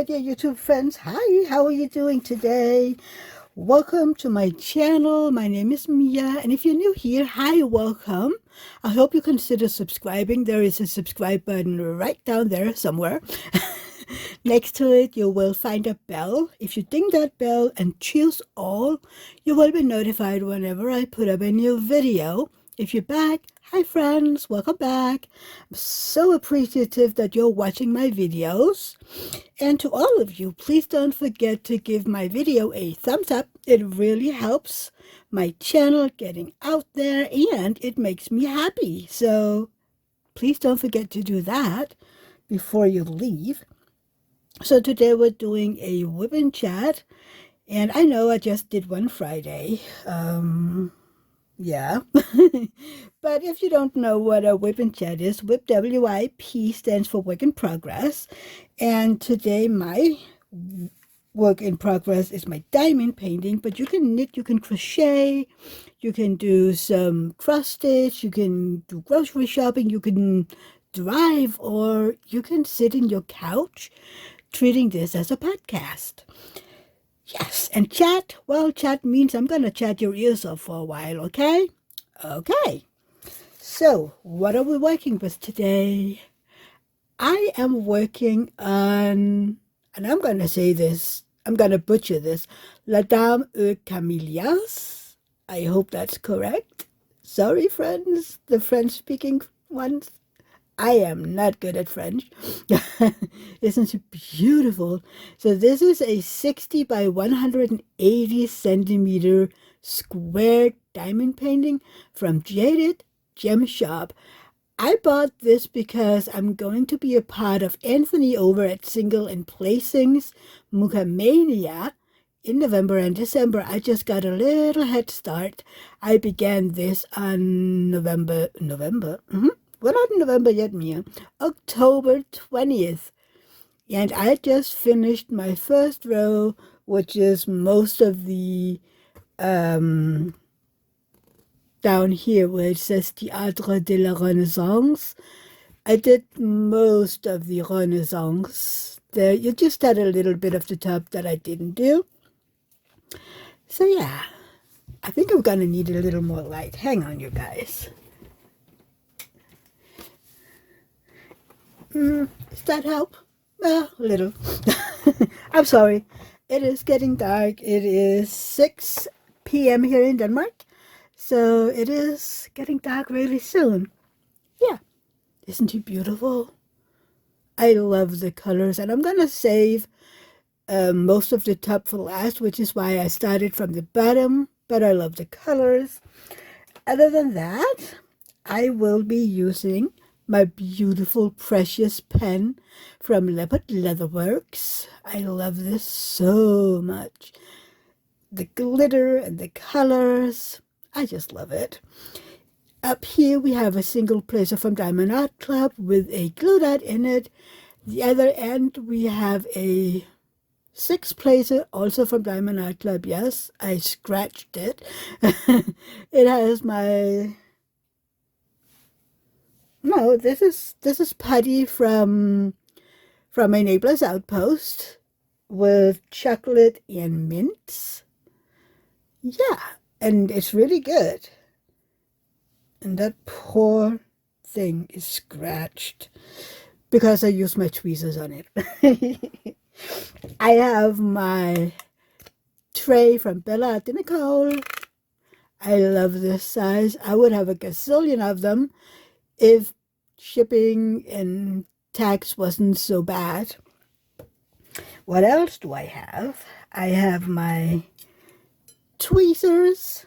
dear YouTube friends. Hi, how are you doing today? Welcome to my channel. My name is Mia, and if you're new here, hi, welcome. I hope you consider subscribing. There is a subscribe button right down there somewhere. Next to it, you will find a bell. If you ding that bell and choose all, you will be notified whenever I put up a new video. If you're back, hi friends, welcome back. I'm so appreciative that you're watching my videos. And to all of you, please don't forget to give my video a thumbs up. It really helps my channel getting out there and it makes me happy. So please don't forget to do that before you leave. So today we're doing a Wip Chat, and I know I just did one Friday. Yeah. But if you don't know what a Wip Chat is, Wip W-I-P stands for work in progress. And today my work in progress is my diamond painting, but you can knit, you can crochet, you can do some cross stitch, you can do grocery shopping, you can drive, or you can sit in your couch treating this as a podcast. Yes, and chat, well, chat means I'm going to chat your ears off for a while, okay? Okay. So, what are we working with today? I am working on, and I'm going to say this, I'm going to butcher this, La Dame aux Camélias. I hope that's correct. Sorry, friends, the French-speaking ones. I am not good at French. Isn't it beautiful? So this is a 60 by 180 centimeter square diamond painting from Jaded Gem Shop. I bought this because I'm going to be a part of Anthony over at Single and Placing's Mania in November and December. I just got a little head start. I began this on November. We're not in November yet, Mia. October 20th. And I just finished my first row, which is most of the, down here where it says Théâtre de la Renaissance. I did most of the Renaissance. There, you just had a little bit of the top that I didn't do. So yeah, I think I'm going to need a little more light. Hang on, you guys. Does that help? A little. I'm sorry. It is getting dark. It is 6 p.m. here in Denmark. So it is getting dark really soon. Yeah. Isn't it beautiful? I love the colors. And I'm going to save most of the top for last, which is why I started from the bottom. But I love the colors. Other than that, I will be using my beautiful precious pen from Leopard Leatherworks. I love this so much. The glitter and the colors, I just love it. Up here we have a single placer from Diamond Art Club with a glue dot in it. The other end we have a 6 placer also from Diamond Art Club. Yes, I scratched it. It has my... No, this is putty from my neighbor's outpost with chocolate and mints. Yeah, and it's really good. And that poor thing is scratched because I used my tweezers on it. I have my tray from Bella de Nicole. I love this size. I would have a gazillion of them if shipping and tax wasn't so bad. What else do I have? I have my tweezers,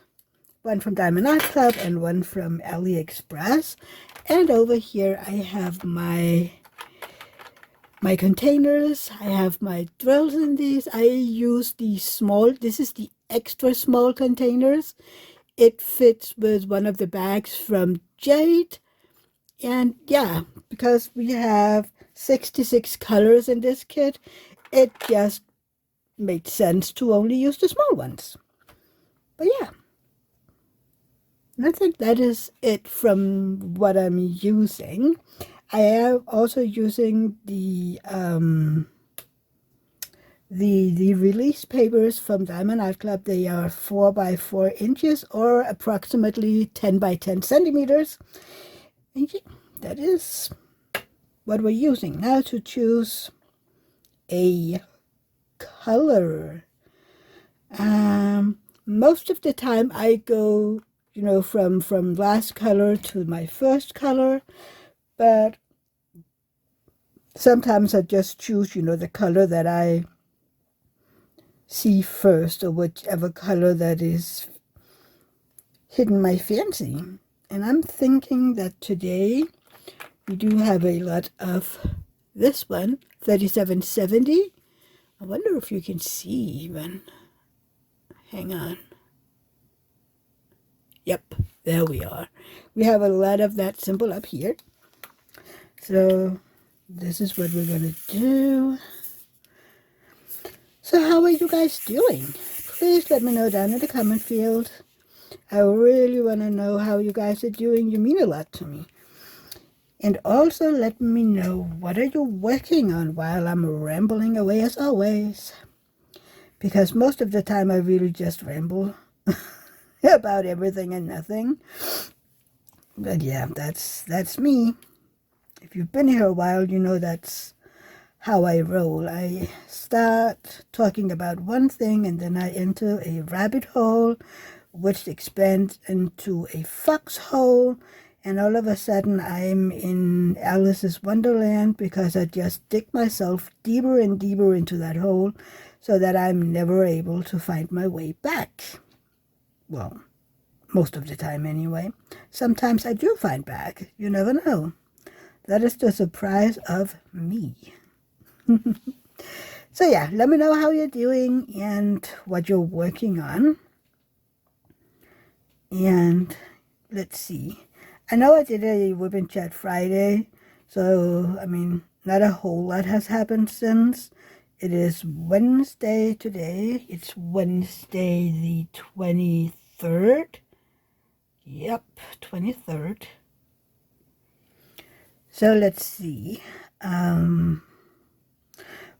one from Diamond Art Club and one from AliExpress. And over here I have my containers. I have my drills in these. I use the small, this is the extra small containers. It fits with one of the bags from Jade. And yeah, because we have 66 colors in this kit, it just made sense to only use the small ones. But yeah, and I think that is it from what I'm using. I am also using the The release papers from Diamond Art Club, they are 4 by 4 inches or approximately 10 by 10 centimeters. And yeah, that is what we're using. Now to choose a color. Most of the time I go, from last color to my first color, but sometimes I just choose, the color that I see first, or whichever color that is hitting my fancy. And I'm thinking that today we do have a lot of this one, 3770. I wonder if you can see even. Hang on. Yep, there we are. We have a lot of that symbol up here. So this is what we're going to do. So how are you guys doing? Please let me know down in the comment field. I really want to know how you guys are doing. You mean a lot to me. And also let me know, what are you working on while I'm rambling away as always? Because most of the time I really just ramble about everything and nothing. But yeah, that's me. If you've been here a while, you know that's how I roll. I start talking about one thing and then I enter a rabbit hole, which expands into a foxhole, and all of a sudden I'm in Alice's Wonderland because I just dig myself deeper and deeper into that hole so that I'm never able to find my way back. Well, most of the time anyway. Sometimes I do find back. You never know. That is the surprise of me. So yeah, let me know how you're doing and what you're working on. And let's see. I know I did a Wip Chat Friday, so I mean, not a whole lot has happened since. It is Wednesday today. It's Wednesday the 23rd. Yep, 23rd. So let's see.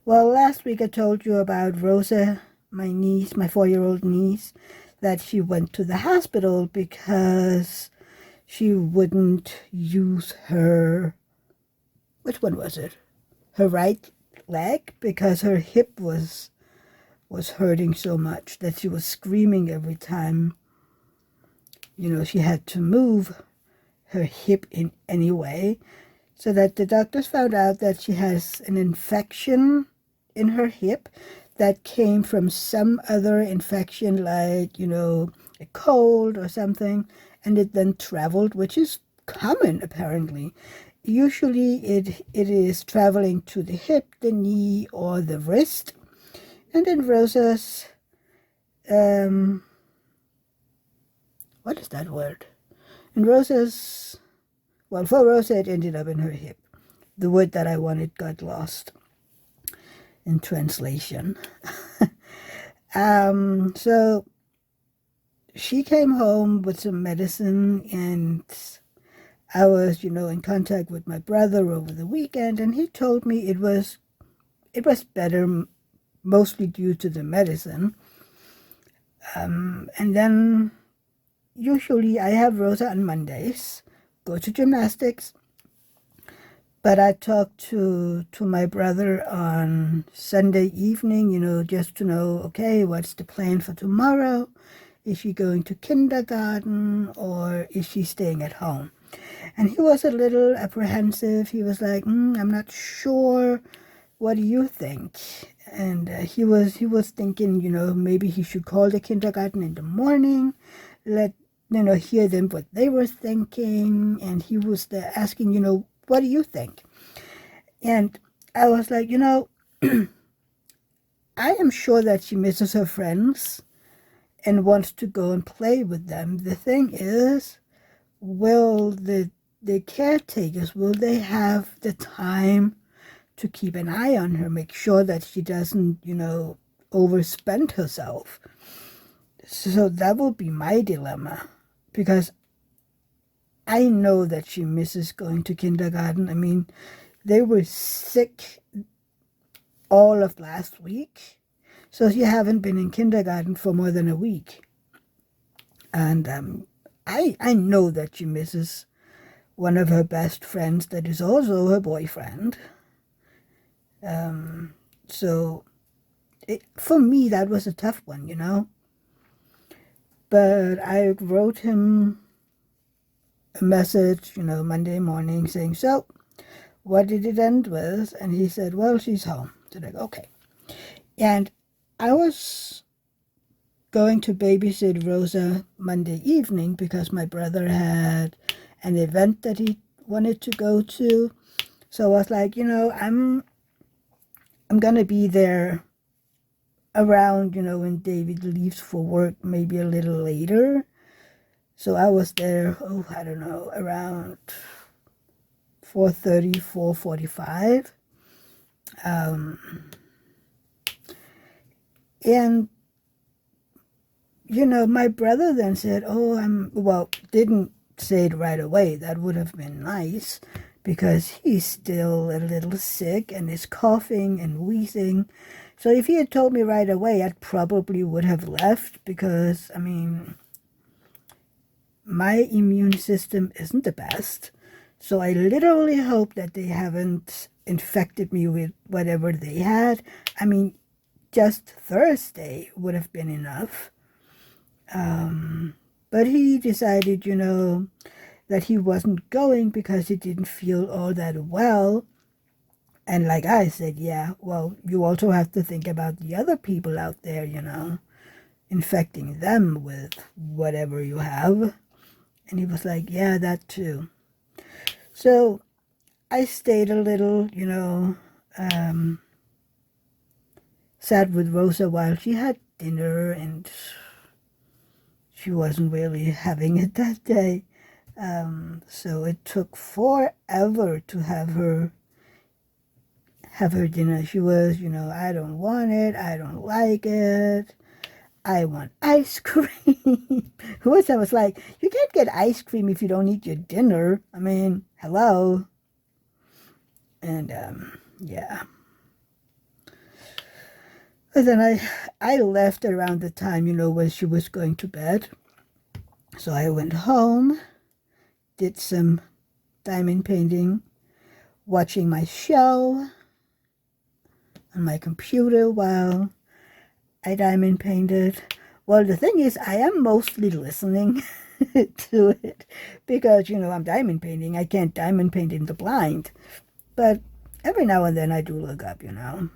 Well, last week I told you about Rosa, my niece, my 4-year-old niece, that she went to the hospital because she wouldn't use her, which one was it? Her right leg, because her hip was hurting so much that she was screaming every time, she had to move her hip in any way. So that the doctors found out that she has an infection in her hip that came from some other infection, like, a cold or something, and it then traveled, which is common apparently. Usually it is traveling to the hip, the knee, or the wrist. And in Rosa's, what is that word? In Rosa's, well, for Rosa it ended up in her hip. The word that I wanted got lost in translation. So she came home with some medicine, and I was, in contact with my brother over the weekend, and he told me it was better, mostly due to the medicine. And then usually I have Rosa on Mondays, go to gymnastics. But I talked to my brother on Sunday evening, just to know, okay, what's the plan for tomorrow? Is she going to kindergarten or is she staying at home? And he was a little apprehensive. He was like, I'm not sure. What do you think? And he was thinking, maybe he should call the kindergarten in the morning, let hear them what they were thinking. And he was asking, what do you think? And I was like, I am sure that she misses her friends and wants to go and play with them. The thing is, will the caretakers, will they have the time to keep an eye on her, make sure that she doesn't, overspend herself? So that will be my dilemma, because I know that she misses going to kindergarten. I mean, they were sick all of last week, So she haven't been in kindergarten for more than a week. And I know that she misses one of her best friends that is also her boyfriend. So for me, that was a tough one, you know. But I wrote him a message, you know, Monday morning saying, so, what did it end with? And he said, well, she's home. So like, okay. And I was going to babysit Rosa Monday evening because my brother had an event that he wanted to go to. So I was like, you know, I'm going to be there around, you know, when David leaves for work, maybe a little later. So I was there, I don't know, around 4:30, 4:45. And, you know, my brother then said, didn't say it right away. That would have been nice because he's still a little sick and is coughing and wheezing. So if he had told me right away, I probably would have left because, I mean, my immune system isn't the best. So I literally hope that they haven't infected me with whatever they had. I mean, just Thursday would have been enough. But he decided, you know, that he wasn't going because he didn't feel all that well. And like I said, yeah, well, you also have to think about the other people out there, you know, infecting them with whatever you have. And he was like, yeah, that too. So I stayed a little, you know, sat with Rosa while she had dinner, and she wasn't really having it that day. So it took forever to have her dinner. She was, you know, I don't want it, I don't like it, I want ice cream. Which I was like, you can't get ice cream if you don't eat your dinner. I mean, hello. And yeah. But then I left around the time, you know, when she was going to bed. So I went home, did some diamond painting, watching my show on my computer while I diamond painted. Well, the thing is, I am mostly listening to it because, you know, I'm diamond painting. I can't diamond paint in the blind. But every now and then I do look up, you know.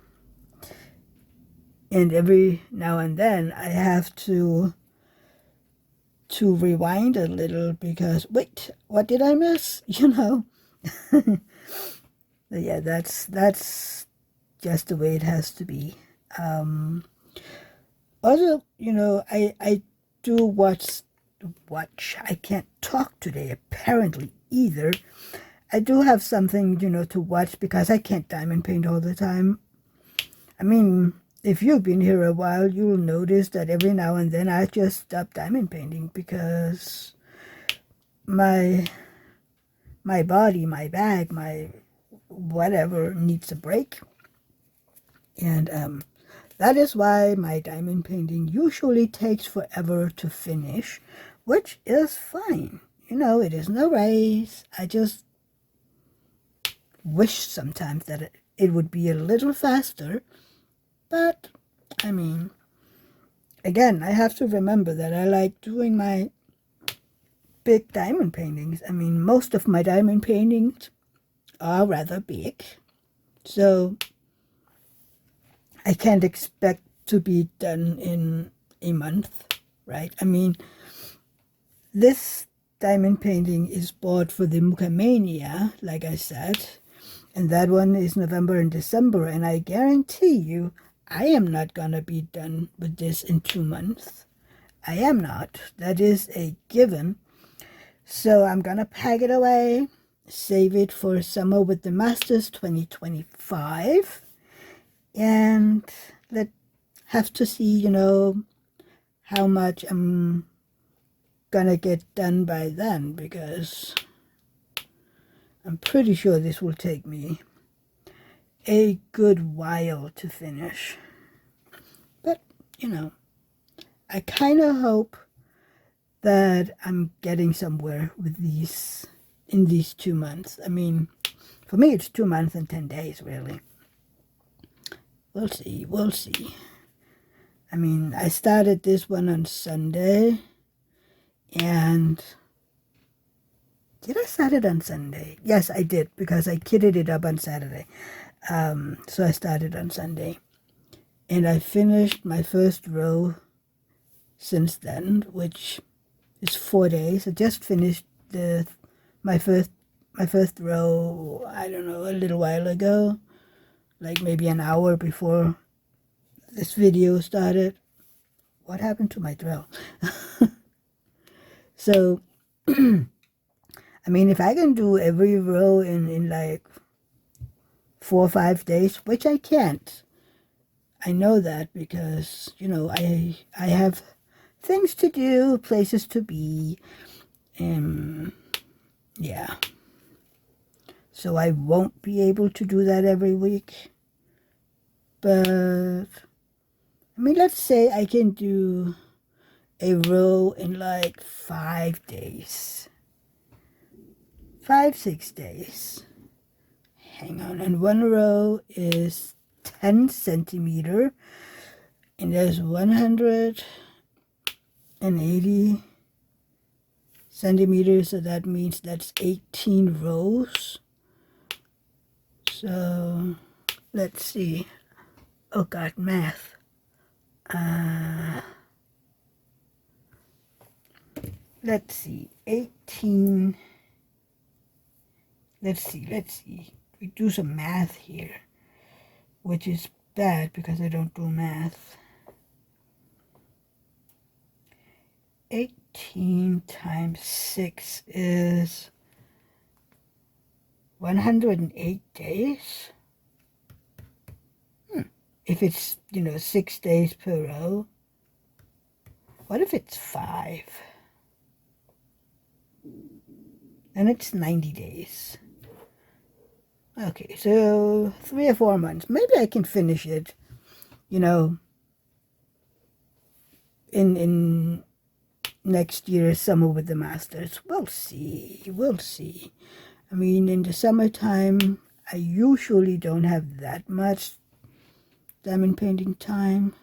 And every now and then I have to rewind a little because, wait, what did I miss? You know. But yeah, that's just the way it has to be. Also, you know, I do watch. I can't talk today, apparently, either. I do have something, you know, to watch because I can't diamond paint all the time. I mean, if you've been here a while, you'll notice that every now and then I just stop diamond painting because my body, my bag, my whatever needs a break. And that is why my diamond painting usually takes forever to finish, which is fine. You know, it is no race. I just wish sometimes that it would be a little faster. But, I mean, again, I have to remember that I like doing my big diamond paintings. I mean, most of my diamond paintings are rather big. So I can't expect to be done in a month, right? I mean, this diamond painting is bought for the Mania, like I said, and that one is November and December, and I guarantee you I am not gonna be done with this in 2 months. I am not. That is a given. So I'm gonna pack it away, save it for Summer with the Masters 2025, and have to see, you know, how much I'm gonna get done by then, because I'm pretty sure this will take me a good while to finish. But you know, I kind of hope that I'm getting somewhere with these in these 2 months. I mean, for me, it's 2 months and 10 days, really. We'll see. We'll see. I mean, I started this one on Sunday, and did I start it on Sunday? Yes, I did, because I kitted it up on Saturday. So I started on Sunday, and I finished my first row since then, which is 4 days. I just finished my first row, I don't know, a little while ago, like maybe an hour before this video started. What happened to my drill? So, I mean, if I can do every row in like 4 or 5 days, which I can't, I know that because, you know, I have things to do, places to be, yeah. So I won't be able to do that every week. But, I mean, let's say I can do a row in like 5 days. 5, 6 days. Hang on, and one row is 10 centimeter, and there's 180 centimeters, so that means that's 18 rows. So, let's see. Oh God, math. Let's see, 18. Let's see. We do some math here, which is bad because I don't do math. 18 times 6 is 108 days. If it's, you know, 6 days per row. What if it's 5? Then it's 90 days. Okay, so 3 or 4 months. Maybe I can finish it, you know, in next year's summer with the masters. We'll see. We'll see. I mean, in the summertime, I usually don't have that much diamond painting time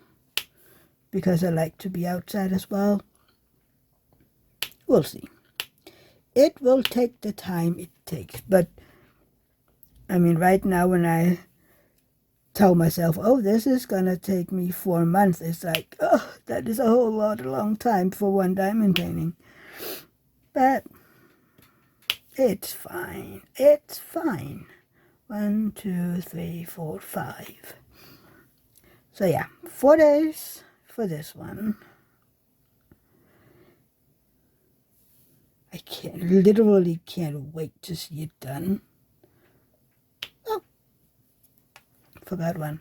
because I like to be outside as well. We'll see. It will take the time it takes, but I mean, right now when I tell myself, oh, this is gonna take me 4 months, it's like, oh, that is a long time for one diamond painting. But it's fine. It's fine. 1, 2, 3, 4, 5. So yeah, 4 days for this one. I literally can't wait to see it done. Oh, forgot one.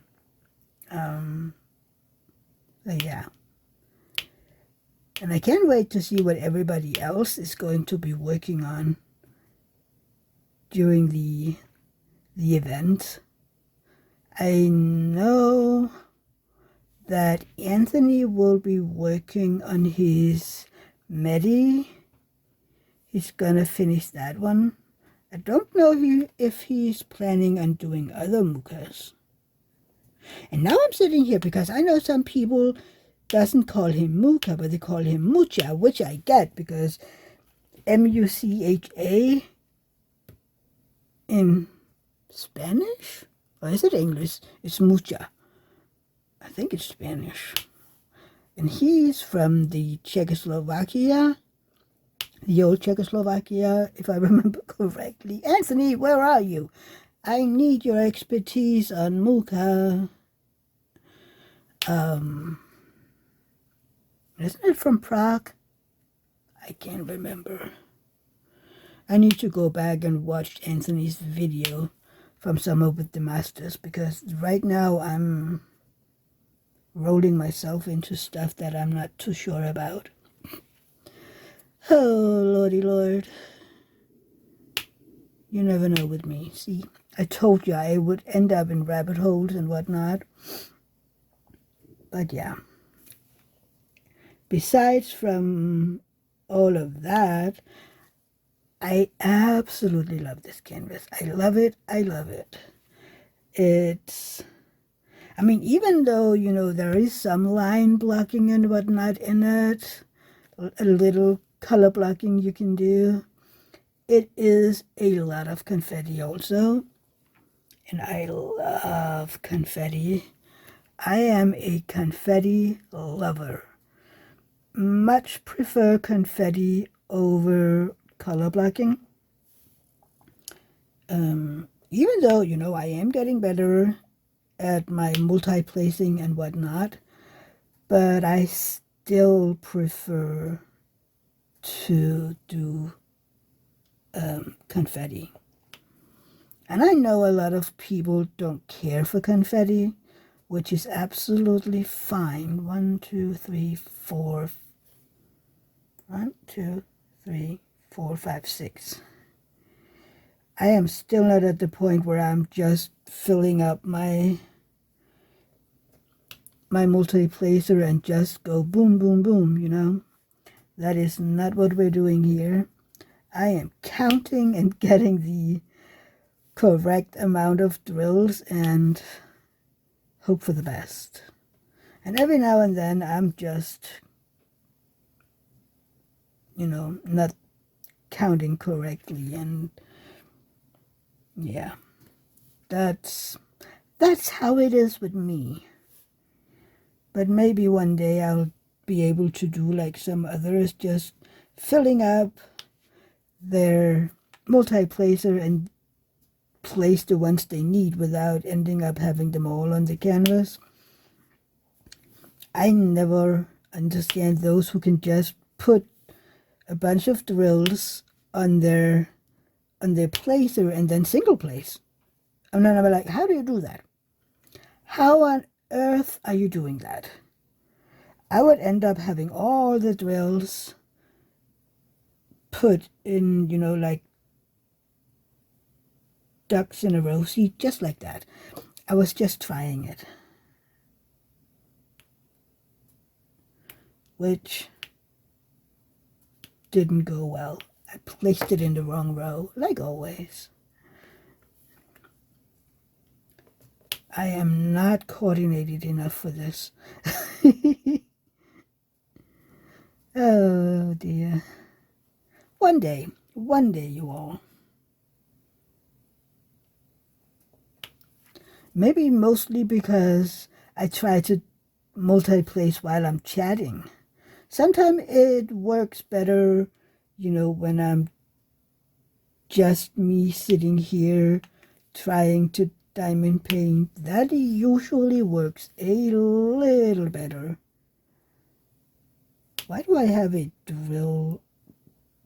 Yeah. And I can't wait to see what everybody else is going to be working on during the event. I know that Anthony will be working on his Medi. He's gonna finish that one. I don't know if he's planning on doing other Muchas. And now I'm sitting here because I know some people doesn't call him Mucha, but they call him Mucha, which I get because M-U-C-H-A in Spanish? Or is it English? It's Mucha. I think it's Spanish. And he's from the Czechoslovakia, the old Czechoslovakia, if I remember correctly. Anthony, where are you? I need your expertise on Mucha. Isn't it from Prague? I can't remember. I need to go back and watch Anthony's video from Summer with the Masters because right now I'm rolling myself into stuff that I'm not too sure about. Oh, Lordy Lord. You never know with me. See, I told you I would end up in rabbit holes and whatnot. But yeah, besides from all of that, I absolutely love this canvas. I love it. I love it. I mean, even though, there is some line blocking and whatnot in it, a little color blocking you can do, it is a lot of confetti also. And I love confetti. I am a confetti lover. Much prefer confetti over color blocking. Even though, I am getting better at my multi-placing and whatnot, but I still prefer to do confetti. And I know a lot of people don't care for confetti, which is absolutely fine. 1, 2, 3, 4. 1, 2, 3, 4, 5, 6. I am still not at the point where I'm just filling up my multi-placer and just go boom, boom, boom, That is not what we're doing here. I am counting and getting the correct amount of drills and hope for the best. And every now and then I'm just, not counting correctly, and yeah, that's how it is with me. But maybe one day I'll be able to do like some others, just filling up their multi-placer and place the ones they need without ending up having them all on the canvas. I never understand those who can just put a bunch of drills on their placer and then single place. And then I'm like, how do you do that? How on earth are you doing that? I would end up having all the drills put in, like ducks in a row. See, just like that. I was just trying it, which didn't go well. I placed it in the wrong row, like always. I am not coordinated enough for this. Oh dear. One day, you all. Maybe mostly because I try to multi-place while I'm chatting. Sometimes it works better, when I'm just me sitting here trying to diamond paint. That usually works a little better. Why do I have a drill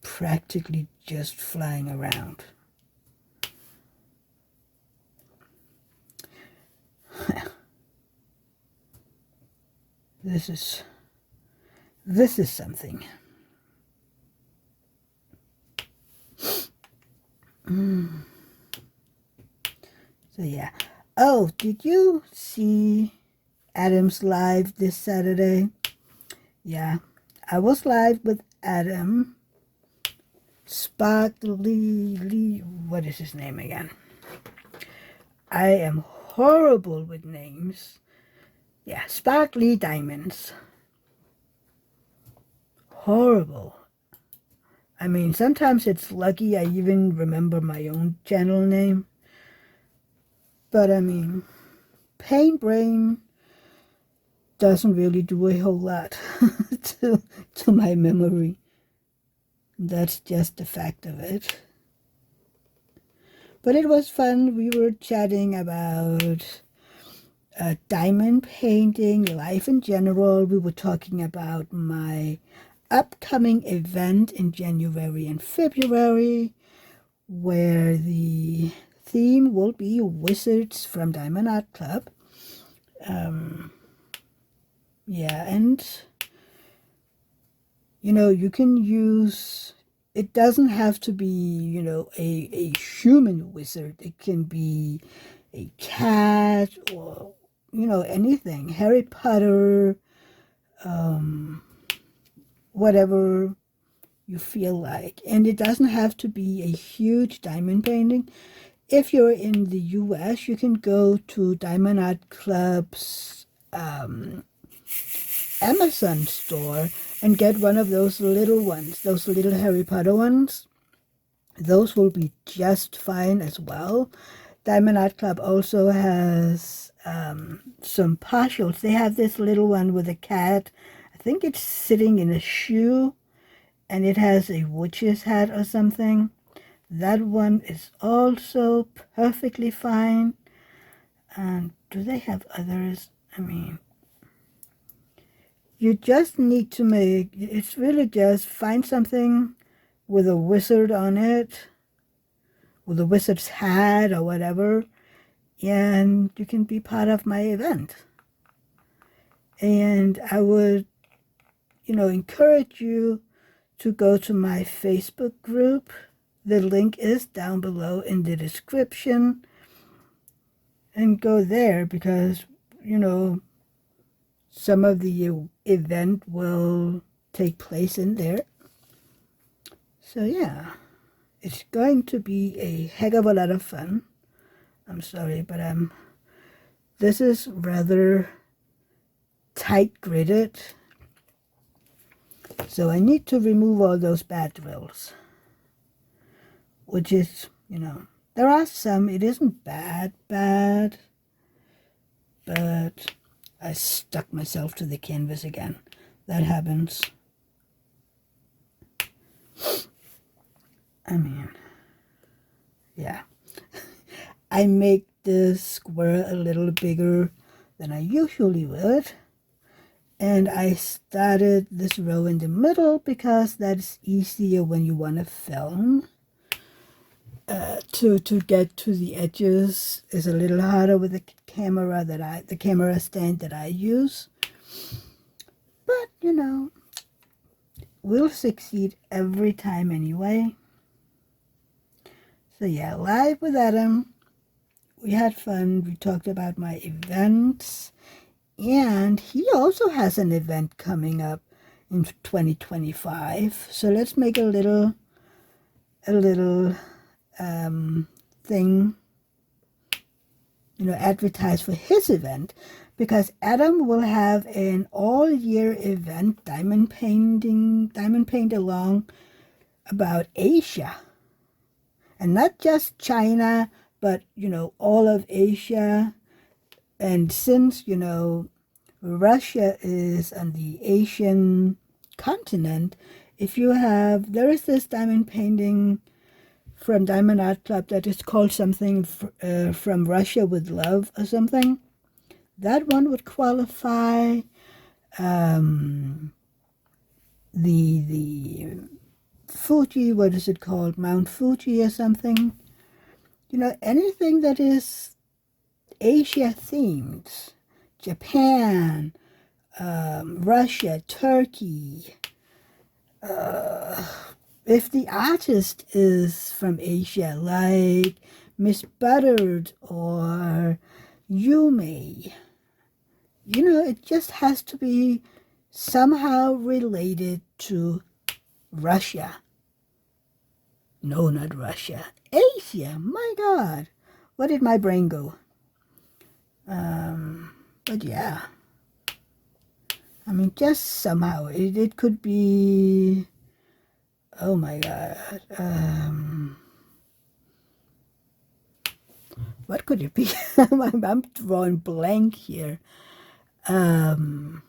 practically just flying around? This is something. So yeah. Oh, did you see Adam's live this Saturday? Yeah, I was live with Adam. Sparkly, what is his name again? I am horrible with names. Yeah, Sparkly Diamonds. Horrible. I mean, sometimes it's lucky I even remember my own channel name. But I mean, Paint Brain doesn't really do a whole lot to my memory. That's just the fact of it. But it was fun. We were chatting about diamond painting, life in general. We were talking about my upcoming event in January and February, where the theme will be Wizards from Diamond Art Club. Yeah, and you can use, it doesn't have to be, a human wizard. It can be a cat or, anything. Harry Potter, whatever you feel like. And it doesn't have to be a huge diamond painting. If you're in the US, you can go to Diamond Art Club's Amazon store and get one of those little ones, those little Harry Potter ones. Those will be just fine as well. Diamond Art Club also has some partials. They have this little one with a cat. I think it's sitting in a shoe, and it has a witch's hat or something. That one is also perfectly fine. And do they have others? I mean, you just need to make, it's really just find something with a wizard on it, with a wizard's hat or whatever, and you can be part of my event. And I would, encourage you to go to my Facebook group. The link is down below in the description. And go there because, some of the event will take place in there. So yeah, it's going to be a heck of a lot of fun. I'm sorry, but this is rather tight gridded. So I need to remove all those bad drills. Which is, there are some, it isn't bad, but I stuck myself to the canvas again. That happens. I mean, yeah. I make the square a little bigger than I usually would. And I started this row in the middle because that's easier when you want to film. To get to the edges is a little harder with the camera stand that I use. But, we'll succeed every time anyway. So yeah, live with Adam. We had fun. We talked about my events. And he also has an event coming up in 2025. So let's make a little thing, advertise for his event, because Adam will have an all-year event, diamond paint along about Asia. And not just China, but, all of Asia. And since, Russia is on the Asian continent, there is this diamond painting from Diamond Art Club that is called something from Russia with love or something. That one would qualify. The Fuji, what is it called? Mount Fuji or something. Anything that is Asia themed. Japan, Russia, Turkey. If the artist is from Asia, like Miss Buttered or Yume, it just has to be somehow related to Russia. No, not Russia. Asia, my God. Where did my brain go? But yeah. I mean, just somehow. It could be... Oh my God. What could it be? I'm drawing blank here. Could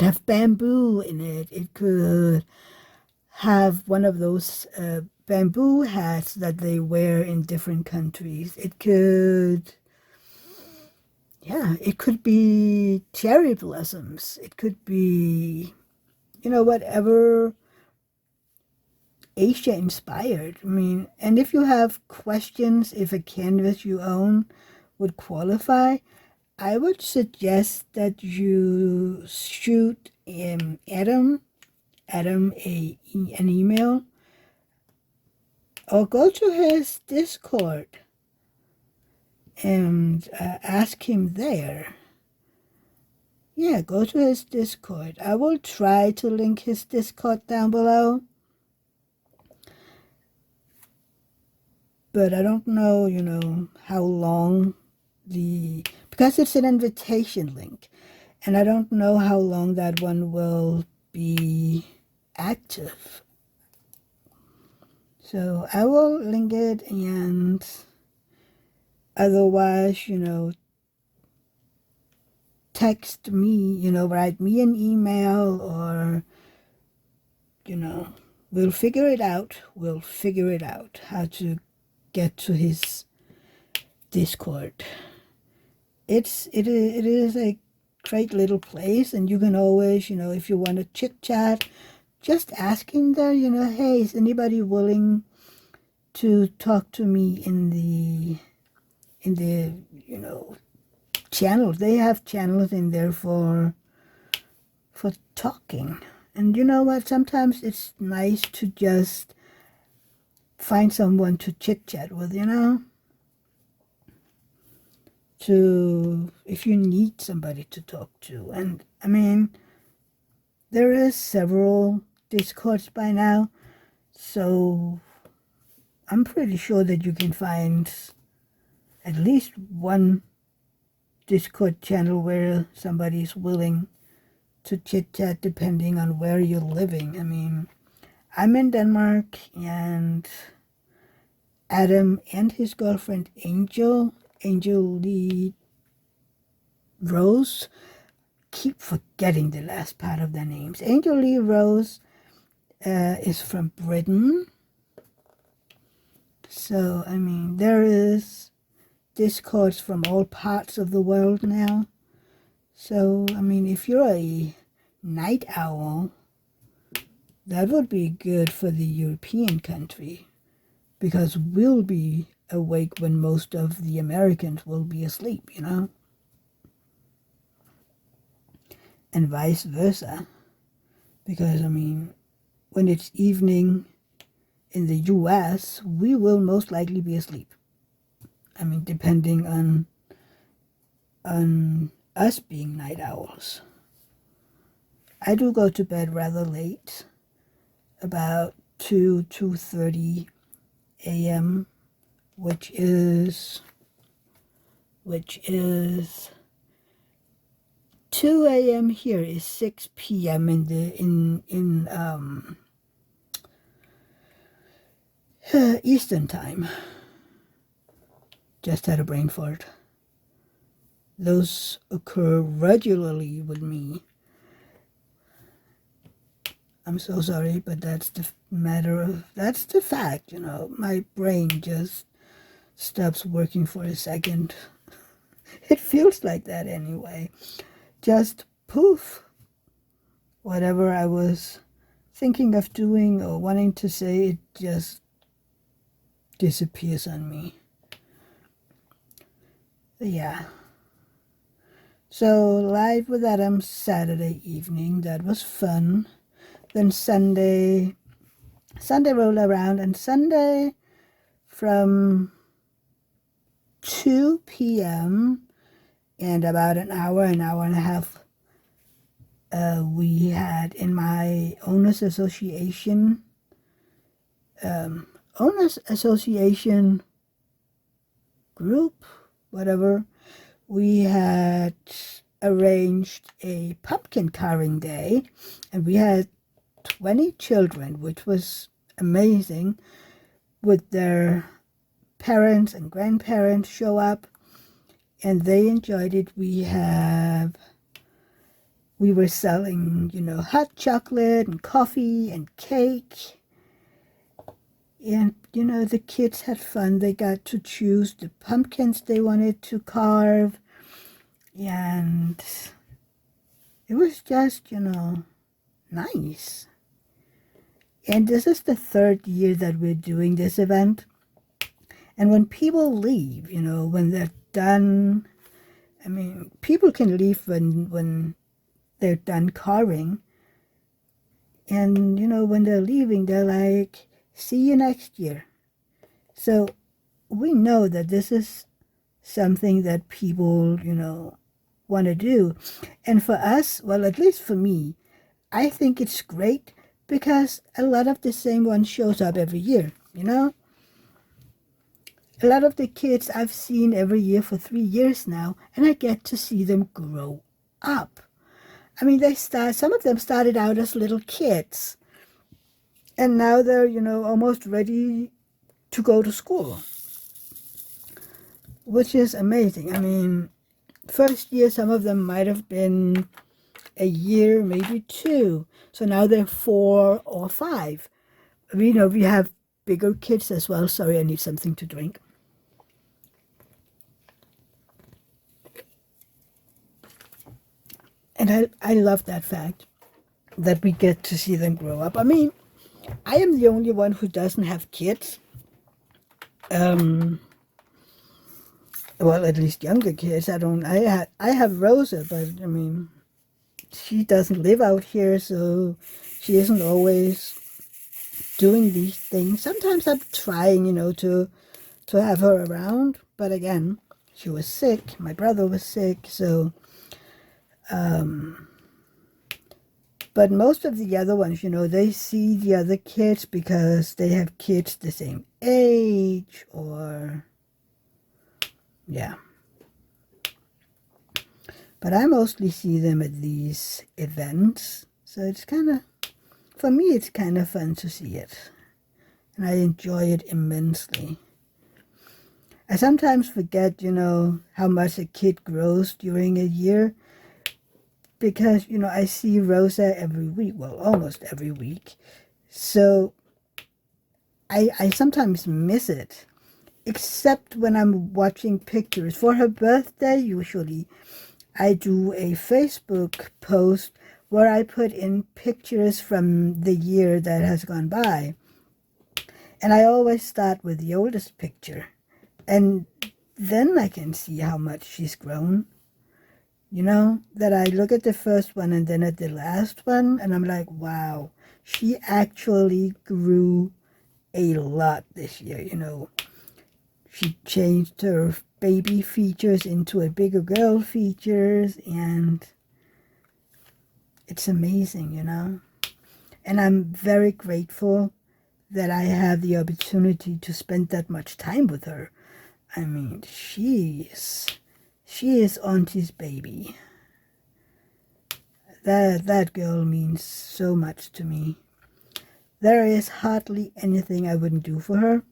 have bamboo in it. It could have one of those bamboo hats that they wear in different countries. It could, it could be cherry blossoms. It could be, whatever Asia inspired. I mean, and if you have questions, if a canvas you own would qualify, I would suggest that you shoot Adam an email, or go to his Discord and ask him there. yeah, go to his Discord. I will try to link his Discord down below. But I don't know, how long because it's an invitation link. And I don't know how long that one will be active. So I will link it, and otherwise, text me, write me an email, or, we'll figure it out. We'll figure it out how to get to his Discord. It is a great little place, and you can always, if you want to chit chat, just ask in there, hey, is anybody willing to talk to me in the channels? They have channels in there for talking. And you know what? Sometimes it's nice to just find someone to chit chat with, if you need somebody to talk to. And I mean, there is several Discords by now, so I'm pretty sure that you can find at least one Discord channel where somebody is willing to chit chat, depending on where you're living. I mean, I'm in Denmark, and Adam and his girlfriend Angel Lee Rose, keep forgetting the last part of their names. Angel Lee Rose is from Britain. So, I mean, there is Discords from all parts of the world now. So, I mean, if you're a night owl, that would be good for the European country, because we'll be awake when most of the Americans will be asleep, and vice versa. Because, I mean, when it's evening in the US, we will most likely be asleep. I mean, depending on us being night owls. I do go to bed rather late, about 2:30 a.m., which is 2 a.m. here is 6 p.m. in Eastern time. Just had a brain fart. Those occur regularly with me. I'm so sorry, but that's the fact, My brain just stops working for a second. It feels like that anyway. Just poof. Whatever I was thinking of doing or wanting to say, it just disappears on me. Yeah. So, live with Adam Saturday evening. That was fun. Then Sunday rolled around, and Sunday from 2 p.m. and about an hour and a half, we had in my owners association group, whatever, we had arranged a pumpkin carving day, and we had 20 children, which was amazing, with their parents and grandparents show up, and they enjoyed it. We were selling, hot chocolate and coffee and cake, and, the kids had fun. They got to choose the pumpkins they wanted to carve, and it was just, nice. And this is the 3rd year that we're doing this event. And when people leave, when they're done, I mean, people can leave when they're done carving. And, when they're leaving, they're like, see you next year. So we know that this is something that people, want to do. And for us, well, at least for me, I think it's great because a lot of the same one shows up every year, you know? A lot of the kids I've seen every year for 3 years now, and I get to see them grow up. I mean, some of them started out as little kids, and now they're, almost ready to go to school, which is amazing. I mean, first year, some of them might have been a year, maybe 2. So now they're 4 or 5. We have bigger kids as well. Sorry, I need something to drink. And I love that fact that we get to see them grow up. I mean, I am the only one who doesn't have kids. Well, at least younger kids. I have Rosa, but I mean, she doesn't live out here, so she isn't always doing these things. Sometimes I'm trying, to have her around, but again, she was sick. My brother was sick, so. But most of the other ones, they see the other kids because they have kids the same age, or yeah. But I mostly see them at these events, so it's for me, it's kind of fun to see it. And I enjoy it immensely. I sometimes forget, how much a kid grows during a year, because, I see Rosa every week, well, almost every week. So I sometimes miss it, except when I'm watching pictures. For her birthday, usually, I do a Facebook post where I put in pictures from the year that has gone by. And I always start with the oldest picture. And then I can see how much she's grown. That I look at the first one and then at the last one, and I'm like, wow, she actually grew a lot this year, She changed her baby features into a bigger girl features, and it's amazing, And I'm very grateful that I have the opportunity to spend that much time with her. I mean, she is Auntie's baby. That girl means so much to me. There is hardly anything I wouldn't do for her.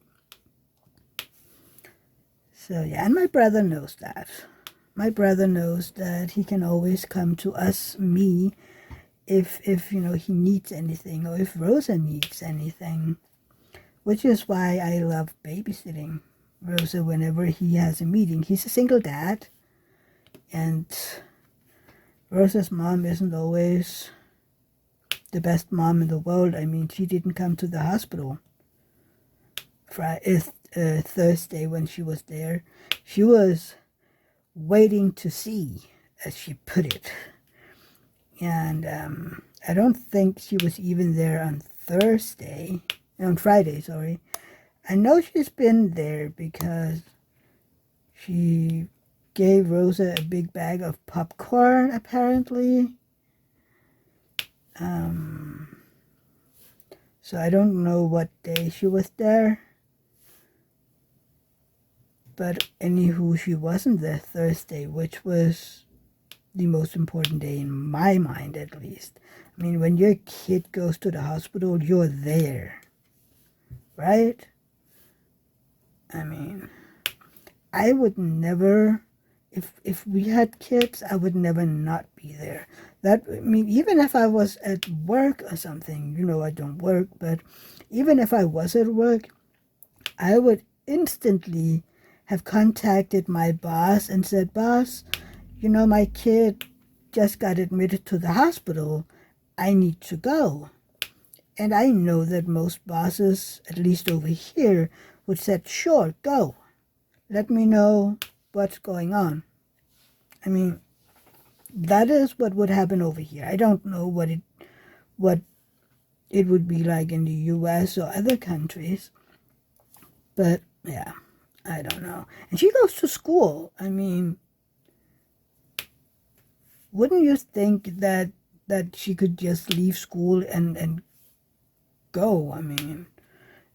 So yeah, and my brother knows that. My brother knows that he can always come to me, if he needs anything, or if Rosa needs anything, which is why I love babysitting Rosa whenever he has a meeting. He's a single dad, and Rosa's mom isn't always the best mom in the world. I mean, she didn't come to the hospital Thursday when she was there. She was waiting to see, as she put it. And I don't think she was even there on Friday, sorry. I know she's been there because she gave Rosa a big bag of popcorn, apparently. So I don't know what day she was there. But anywho, she wasn't there Thursday, which was the most important day in my mind, at least. I mean, when your kid goes to the hospital, you're there, right? I mean, I would never, if we had kids, I would never not be there. Even if I was at work or something, I don't work, but even if I was at work, I would instantly have contacted my boss and said, boss, my kid just got admitted to the hospital. I need to go. And I know that most bosses, at least over here, would say, sure, go. Let me know what's going on. I mean, that is what would happen over here. I don't know what it would be like in the US or other countries. But, yeah, I don't know. And she goes to school. I mean, wouldn't you think that she could just leave school and go? I mean,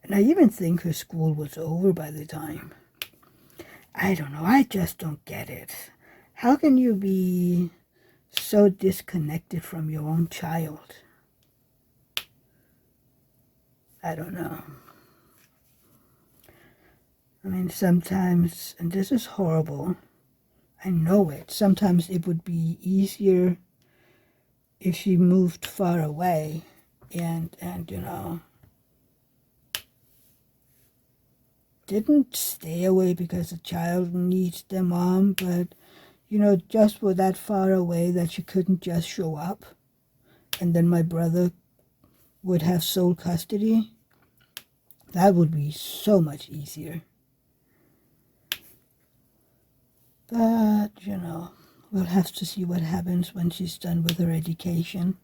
and I even think her school was over by the time. I don't know. I just don't get it. How can you be so disconnected from your own child? I don't know. I mean, sometimes, and this is horrible, I know it, sometimes it would be easier if she moved far away and didn't stay away because the child needs their mom, but, just for that far away that she couldn't just show up, and then my brother would have sole custody. That would be so much easier. But, we'll have to see what happens when she's done with her education.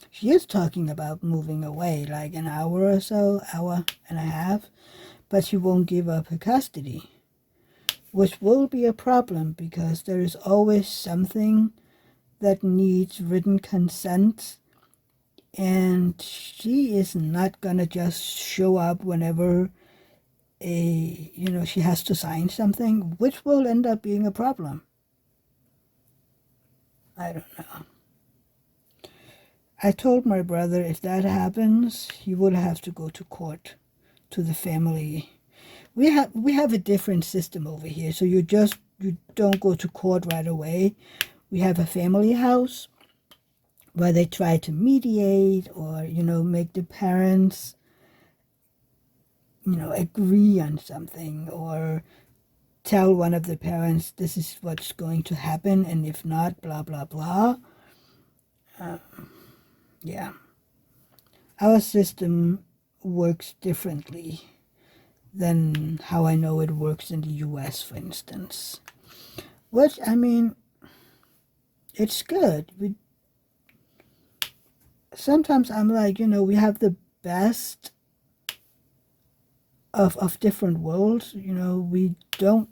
She is talking about moving away, like an hour or so, hour and a half, but she won't give up her custody, which will be a problem because there is always something that needs written consent, and she is not gonna just show up whenever she has to sign something, which will end up being a problem. I don't know. I told my brother if that happens, he will have to go to court, to the family. We have a different system over here, so you don't go to court right away. We have a family house where they try to mediate or make the parents agree on something, or tell one of the parents this is what's going to happen, and if not, blah blah blah. Yeah, our system works differently than how I know it works in the US, for instance. Which, I mean, it's good. Sometimes I'm like, we have the best of different worlds. We don't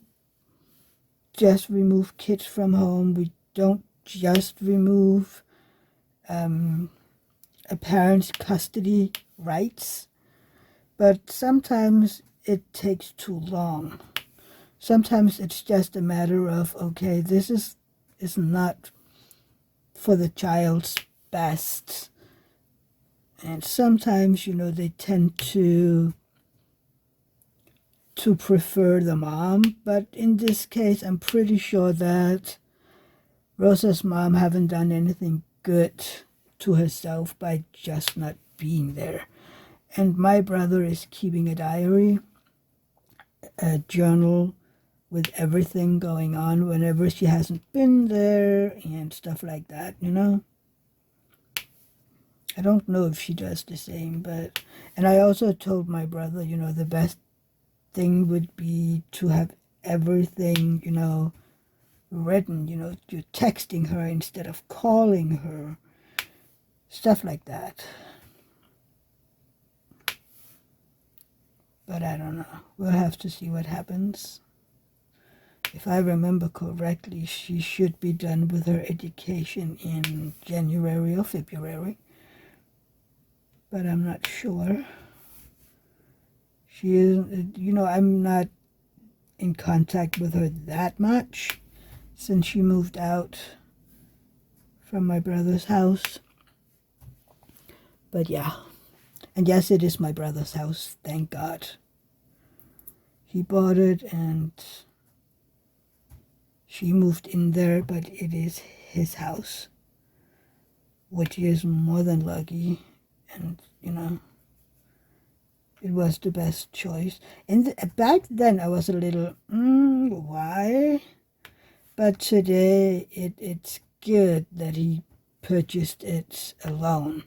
just remove kids from home. We don't just remove a parent's custody rights. But sometimes it takes too long. Sometimes it's just a matter of, okay, this is not for the child's best. And sometimes, they tend to prefer the mom. But in this case, I'm pretty sure that Rosa's mom haven't done anything good to herself by just not being there. And my brother is keeping a diary, a journal with everything going on whenever she hasn't been there and stuff like that, I don't know if she does the same, but... And I also told my brother, the best thing would be to have everything, written, you're texting her instead of calling her, stuff like that. But I don't know. We'll have to see what happens. If I remember correctly, she should be done with her education in January or February. But I'm not sure. She is, I'm not in contact with her that much since she moved out from my brother's house. But yeah. And yes, it is my brother's house, thank God. He bought it and she moved in there, but it is his house, which is more than lucky. And, it was the best choice. And back then I was a little, why? But today it's good that he purchased it alone.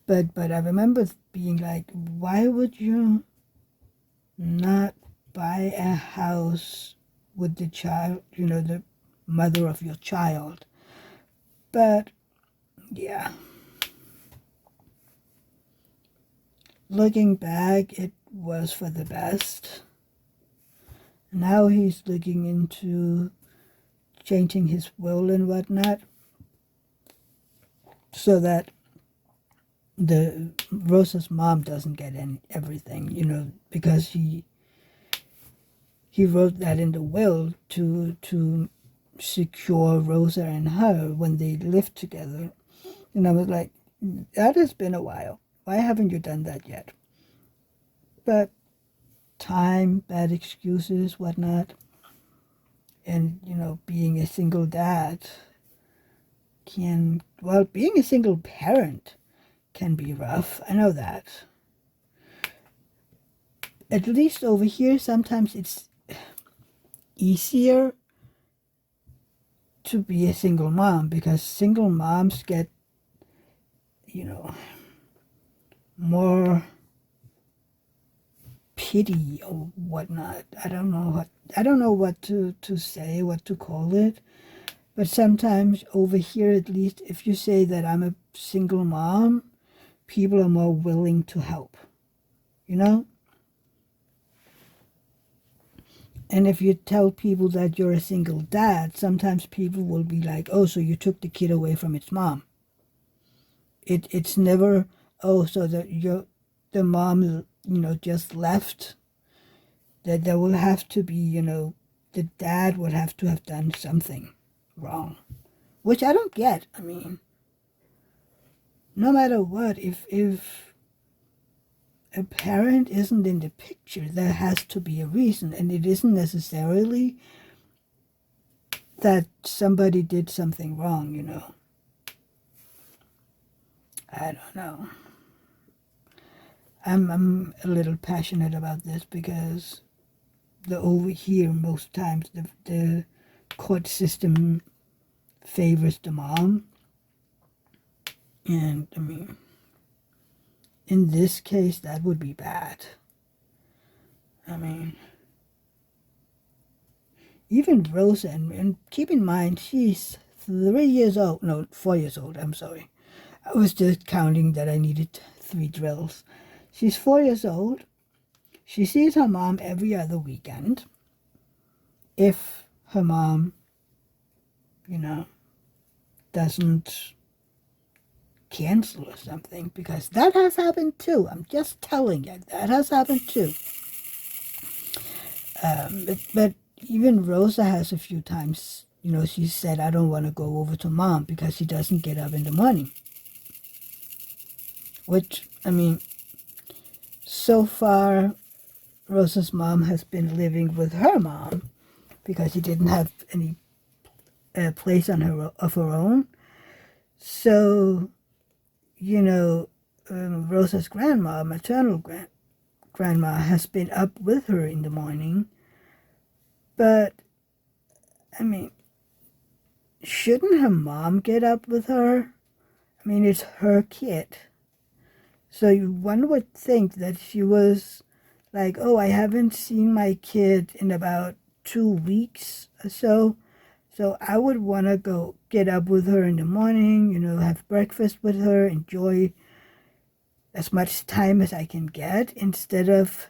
But I remember being like, why would you not buy a house with the child, the mother of your child? But yeah, looking back, it was for the best. Now he's looking into changing his will and whatnot, so that the Rosa's mom doesn't get everything, you know, because he wrote that in the will to secure Rosa and her when they lived together. And I was like, that has been a while. Why haven't you done that yet? But time, bad excuses, whatnot, and, you know, being a single dad being a single parent can be rough. I know that. At least over here, sometimes it's easier to be a single mom because single moms get, you know, more pity or whatnot. I don't know what to say, what to call it. But sometimes over here, at least, if you say that I'm a single mom, people are more willing to help, you know? And if you tell people that you're a single dad, sometimes people will be like, oh, so you took the kid away from its mom. It's never, oh, so that the mom, you know, just left. That there will have to be, you know, the dad would have to have done something wrong, which I don't get. I mean, no matter what, if a parent isn't in the picture, there has to be a reason, and it isn't necessarily that somebody did something wrong, you know. I don't know. I'm a little passionate about this because over here, most times the court system favors the mom. And, I mean, in this case, that would be bad. I mean, even Rosa, and keep in mind, she's 3 years old. No, 4 years old, I'm sorry. I was just counting that I needed 3 drills. She's 4 years old. She sees her mom every other weekend. If her mom, you know, doesn't cancel or something, because that has happened too. I'm just telling you, that has happened too. But even Rosa has a few times, you know, she said, I don't want to go over to mom because she doesn't get up in the morning. Which, I mean, so far, Rosa's mom has been living with her mom because she didn't have any place of her own. So, you know, Rosa's grandma, maternal grandma, has been up with her in the morning. But, I mean, shouldn't her mom get up with her? I mean, it's her kid. So one would think that she was like, oh, I haven't seen my kid in about 2 weeks or so. So I would want to go get up with her in the morning, you know, have breakfast with her, enjoy as much time as I can get instead of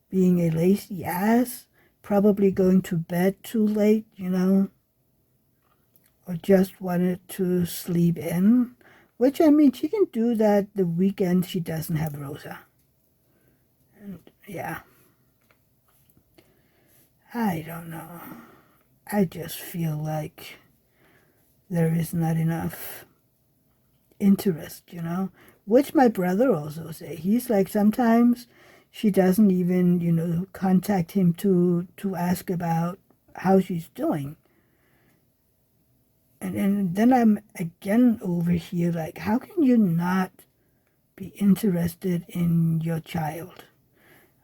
being a lazy ass, probably going to bed too late, you know, or just wanted to sleep in. Which, I mean, she can do that the weekend she doesn't have Rosa. And, yeah. I don't know. I just feel like there is not enough interest, you know? Which my brother also say. He's like, sometimes she doesn't even, you know, contact him to ask about how she's doing. And then I'm again over here like, how can you not be interested in your child?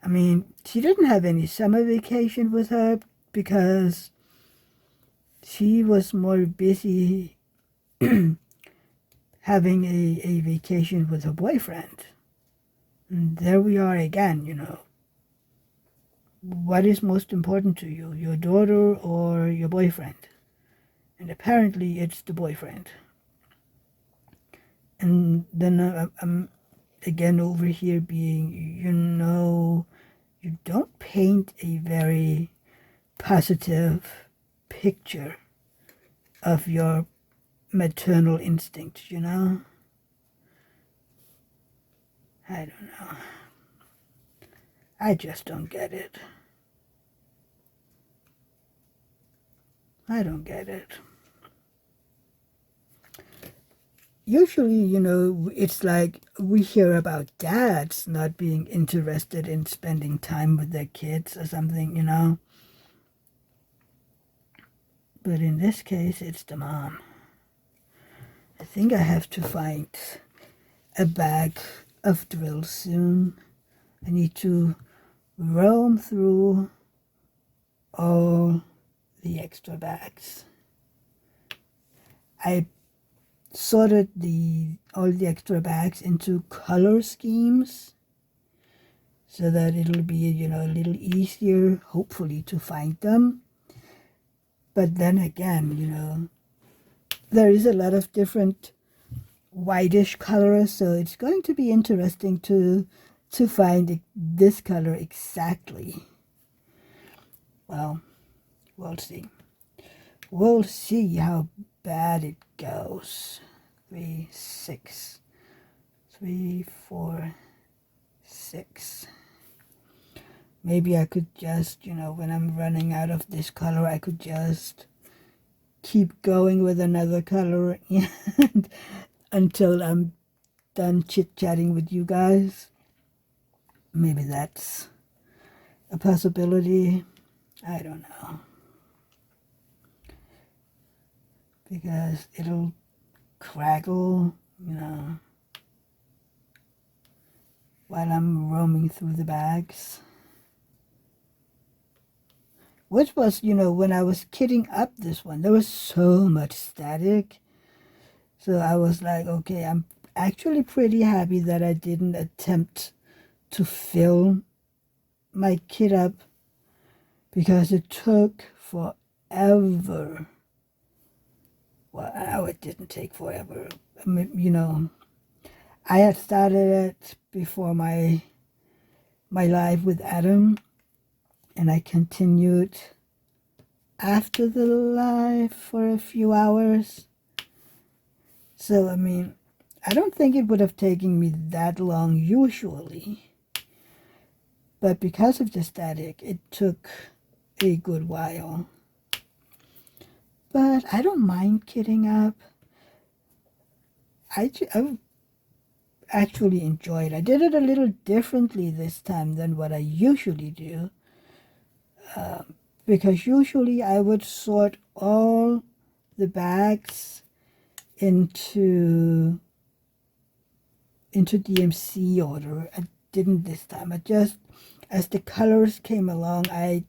I mean, she didn't have any summer vacation with her because she was more busy having a vacation with her boyfriend. And there we are again, you know. What is most important to you, your daughter or your boyfriend? And apparently it's the boyfriend. And then I'm again over here being, you know, you don't paint a very positive picture of your maternal instinct, you know? I don't know. I just don't get it. I don't get it. Usually, you know, it's like we hear about dads not being interested in spending time with their kids or something, you know. But in this case, it's the mom. I think I have to find a bag of drills soon. I need to roam through all the extra bags. I sorted all the extra bags into color schemes so that it'll be, you know, a little easier, hopefully, to find them. But then again, you know, there is a lot of different whitish colors, so it's going to be interesting to find this color exactly. Well, we'll see. We'll see how bad it goes. 3, 6. 3, 4, 6. Maybe I could just, you know, when I'm running out of this color, I could just keep going with another color and until I'm done chit-chatting with you guys. Maybe that's a possibility. I don't know. Because it'll crackle, you know, while I'm roaming through the bags. Which was, you know, when I was kitting up this one, there was so much static. So I was like, okay, I'm actually pretty happy that I didn't attempt to fill my kit up because it took forever. Well, it didn't take forever. I mean, you know, I had started it before my live with Adam, and I continued after the live for a few hours. So, I mean, I don't think it would have taken me that long usually. But because of the static, it took a good while. But I don't mind kitting up. I actually enjoyed it. I did it a little differently this time than what I usually do. Because usually I would sort all the bags into DMC order. I didn't this time. I just, as the colors came along, I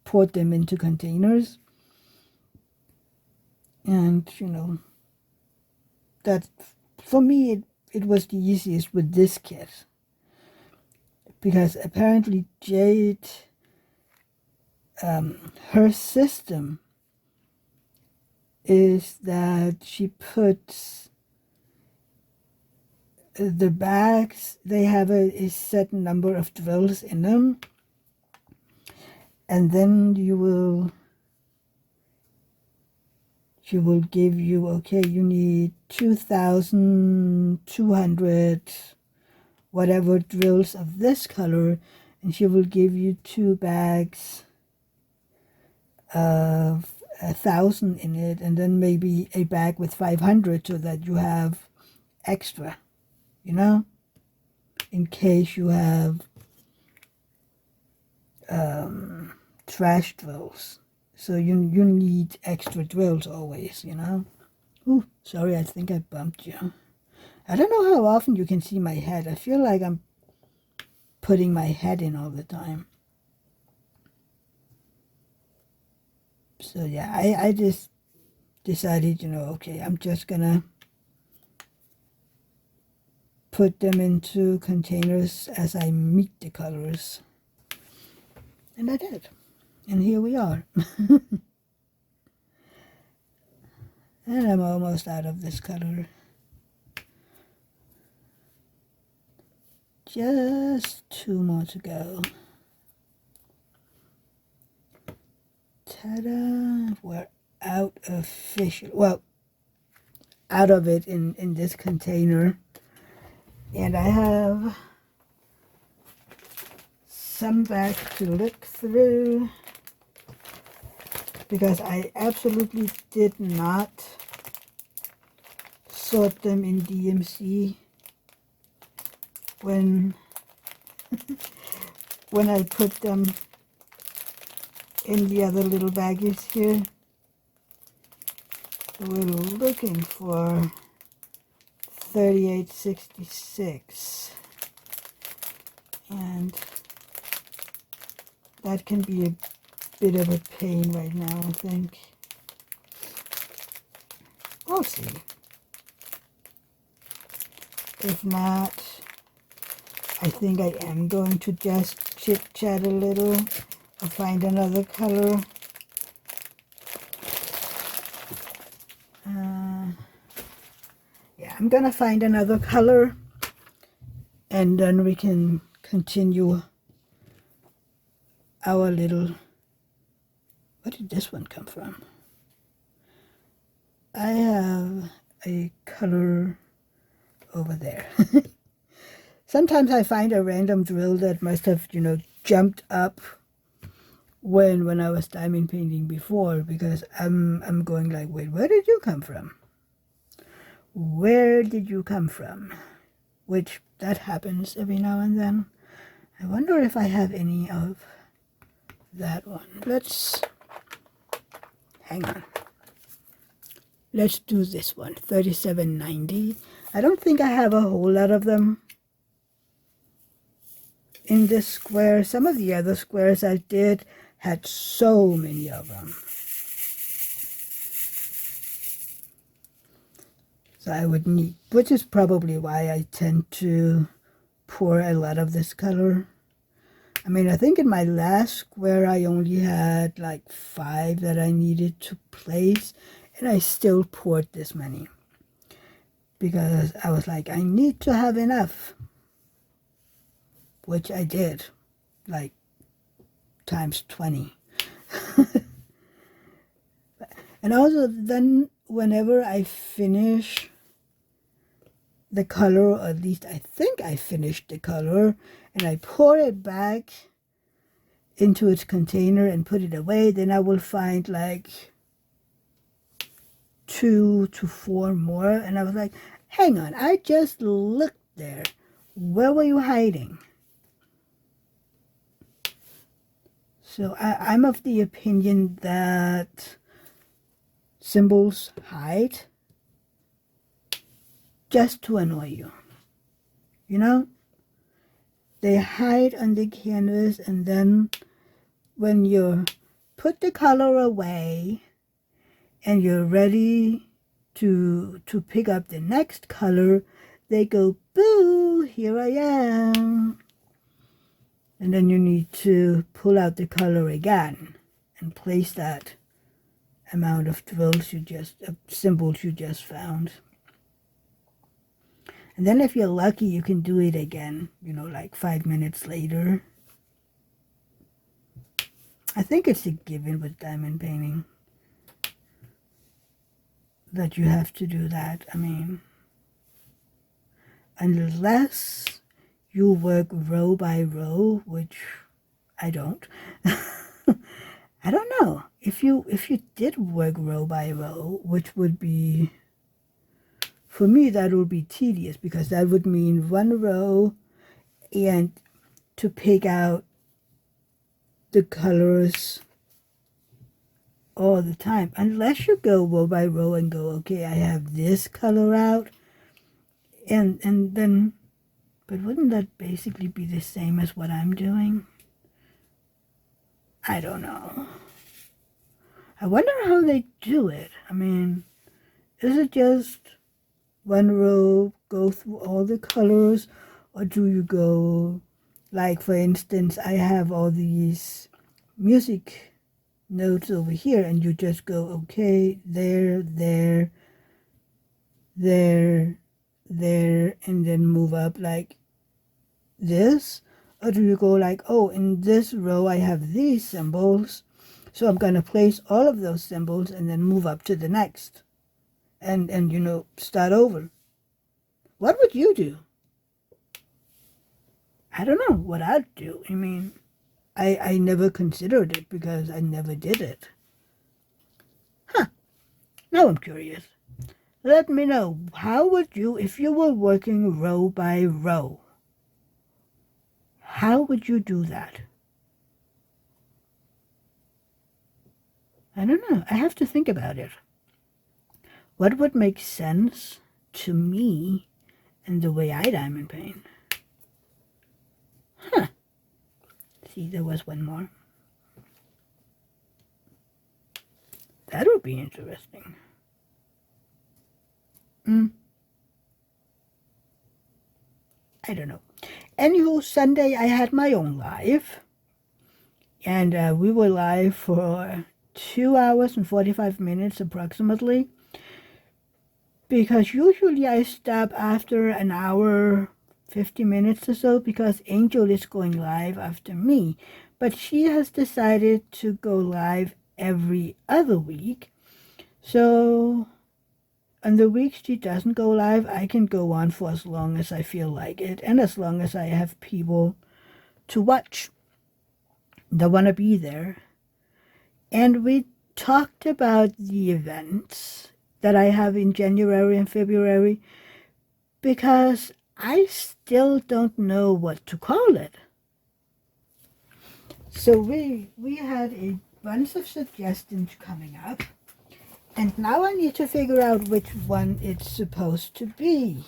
poured them into containers. And, you know, that, for me, it was the easiest with this kit. Because apparently Jade, her system is that she puts the bags, they have a certain number of drills in them, and then she will give you, okay, you need 2,200 whatever drills of this color, and she will give you 2 bags of 1,000 in it, and then maybe a bag with 500 so that you have extra, you know, in case you have trash drills. So you need extra drills always, you know. Ooh, sorry, I think I bumped you. I don't know how often you can see my head. I feel like I'm putting my head in all the time. So yeah, I just decided, you know, okay, I'm just gonna put them into containers as I meet the colors. And I did. And here we are. And I'm almost out of this color. Just 2 more to go. Ta-da! We're out of fish. Well, out of it in this container. And I have some back to look through because I absolutely did not sort them in DMC when when I put them in the other little baggies here. So we're looking for 3866, and that can be a bit of a pain right now, I think. We'll see. If not, I think I am going to just chit-chat a little or find another color. Yeah, I'm gonna find another color and then we can continue our little... Where did this one come from? I have a color over there. Sometimes I find a random drill that must have, you know, jumped up when I was diamond painting before, because I'm going like, wait, where did you come from? Where did you come from? Which that happens every now and then. I wonder if I have any of that one. Let's hang on. Let's do this one, 3790. I don't think I have a whole lot of them in this square. Some of the other squares I did had so many of them. So I would need, which is probably why I tend to pour a lot of this color. I mean, I think in my last square I only had like 5 that I needed to place, and I still poured this many because I was like, I need to have enough, which I did, like times 20. And also then whenever I finish the color, or at least I think I finished the color, and I pour it back into its container and put it away, then I will find like 2 to 4 more. And I was like, hang on, I just looked there. Where were you hiding? So I'm of the opinion that symbols hide just to annoy you. You know? They hide on the canvas, and then when you put the color away and you're ready to pick up the next color, they go, boo, here I am. And then you need to pull out the color again and place that amount of drills symbols you just found. And then if you're lucky, you can do it again, you know, like 5 minutes later. I think it's a given with diamond painting that you have to do that. I mean, unless you work row by row, which I don't. I don't know. If you did work row by row, which would be, for me, that would be tedious, because that would mean 1 row and to pick out the colors all the time. Unless you go row by row and go, okay, I have this color out, and then, but wouldn't that basically be the same as what I'm doing? I don't know. I wonder how they do it. I mean, is it just 1 row, go through all the colors, or do you go, like for instance, I have all these music notes over here, and you just go, okay, there, there, there, there, and then move up like this? Or do you go like, oh, in this row I have these symbols, So I'm going to place all of those symbols and then move up to the next and start over. What would you do? I don't know what I'd do. I mean, I never considered it because I never did it. Huh. Now I'm curious. Let me know, how would you, if you were working row by row, how would you do that? I don't know. I have to think about it. What would make sense to me and the way I diamond paint? Huh. See, there was one more. That would be interesting. I don't know. Anywho, Sunday I had my own live. And we were live for 2 hours and 45 minutes approximately. Because usually I stop after an hour, 50 minutes or so, because Angel is going live after me. But she has decided to go live every other week. So on the weeks she doesn't go live, I can go on for as long as I feel like it, and as long as I have people to watch that want to be there. And we talked about the events that I have in January and February, because I still don't know what to call it. So we had a bunch of suggestions coming up, and now I need to figure out which one it's supposed to be.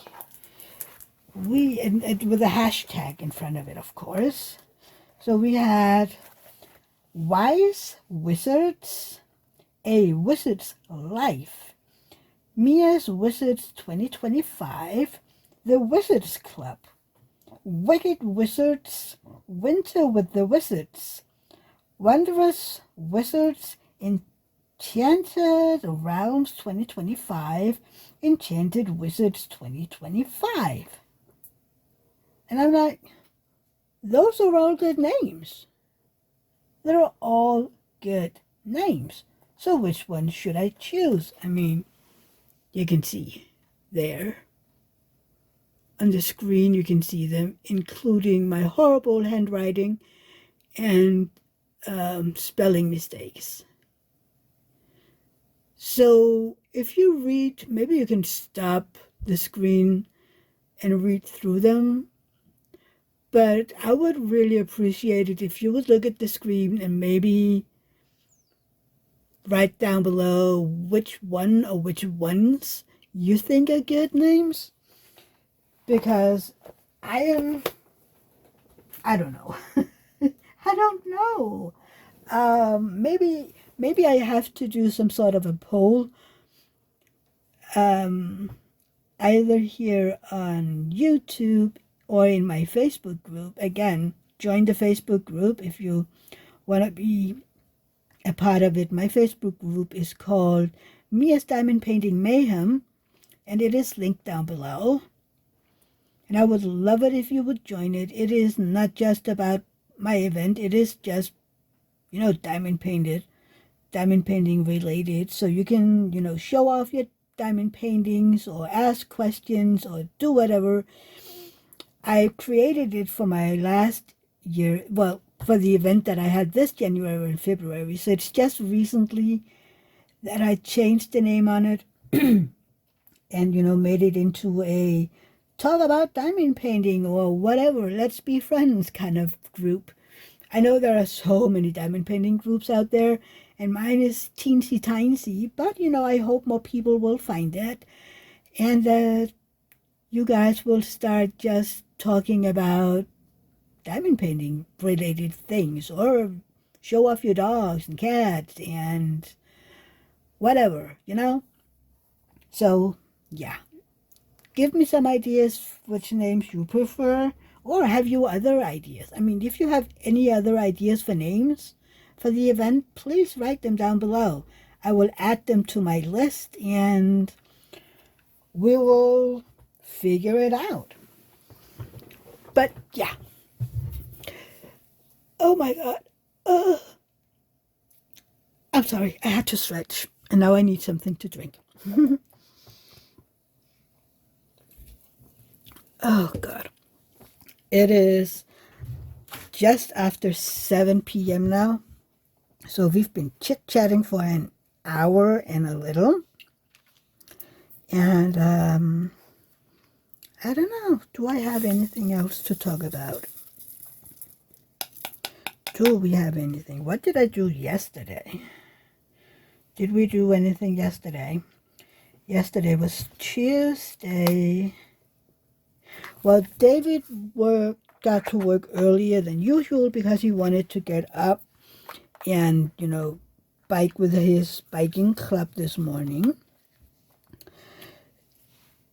With a hashtag in front of it, of course. So we had Wise Wizards, A Wizard's Life, Mia's Wizards 2025, The Wizards Club, Wicked Wizards, Winter with the Wizards, Wondrous Wizards, Enchanted Realms 2025, Enchanted Wizards 2025. And I'm like, those are all good names. They're all good names. So which one should I choose? I mean, you can see there on the screen, you can see them, including my horrible handwriting and spelling mistakes. So if you read, maybe you can stop the screen and read through them. But I would really appreciate it if you would look at the screen and maybe write down below which one or which ones you think are good names. Because I don't know. I don't know. Maybe I have to do some sort of a poll. Either here on YouTube or in my Facebook group. Again, join the Facebook group if you want to be a part of it. My Facebook group is called Mia's Diamond Painting Mayhem, and it is linked down below. And I would love it if you would join it. It is not just about my event. It is just, diamond painting related. So you can, show off your diamond paintings or ask questions or do whatever. I created it for my last year, well, for the event that I had this January and February. So it's just recently that I changed the name on it and, made it into a talk about diamond painting or whatever, let's be friends kind of group. I know there are so many diamond painting groups out there, and mine is teensy tiny, but I hope more people will find it, and that you guys will start just talking about diamond painting related things, or show off your dogs and cats and whatever, So, yeah. Give me some ideas which names you prefer, or have you other ideas? I mean, if you have any other ideas for names for the event, please write them down below. I will add them to my list and we will figure it out. But yeah. Oh my God. I'm sorry, I had to stretch, and now I need something to drink. Oh, God. It is just after 7 p.m. now. So we've been chit-chatting for an hour and a little. And I don't know. Do I have anything else to talk about? Do we have anything? What did I do yesterday? Did we do anything yesterday? Yesterday was Tuesday. Well, David got to work earlier than usual because he wanted to get up and, bike with his biking club this morning.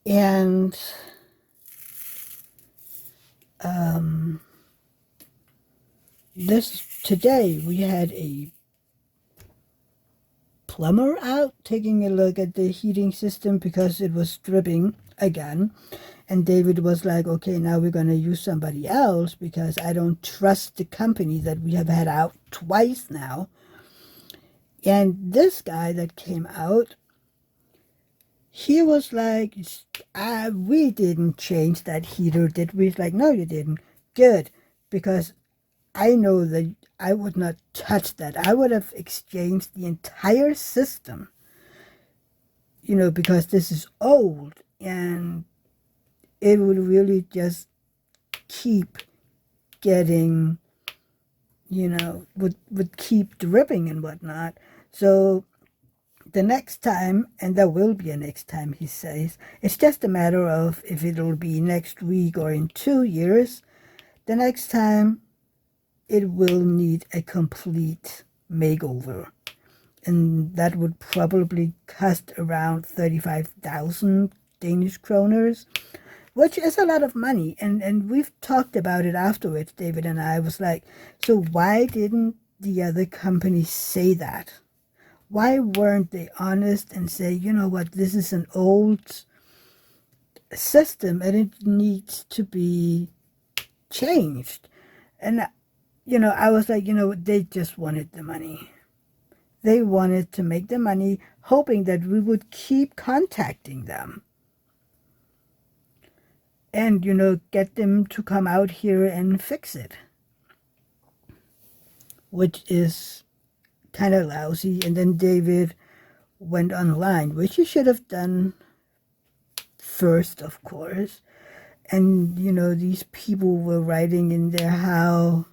And today we had a plumber out taking a look at the heating system because it was dripping again. And David was like, okay, now we're going to use somebody else because I don't trust the company that we have had out twice now. And this guy that came out, he was like, we didn't change that heater, did we? Like, no, you didn't. Good, because I know that I would not touch that. I would have exchanged the entire system, because this is old and it would really just keep getting, would keep dripping and whatnot. So the next time, and there will be a next time, he says, it's just a matter of if it'll be next week or in 2 years. The next time, it will need a complete makeover. And that would probably cost around 35,000 Danish kroners, which is a lot of money. And we've talked about it afterwards, David and I was like, so why didn't the other company say that? Why weren't they honest and say, you know what, this is an old system and it needs to be changed? And, I was like, they just wanted the money. They wanted to make the money, hoping that we would keep contacting them. And, get them to come out here and fix it. Which is kind of lousy. And then David went online, which he should have done first, of course. And, these people were writing in there how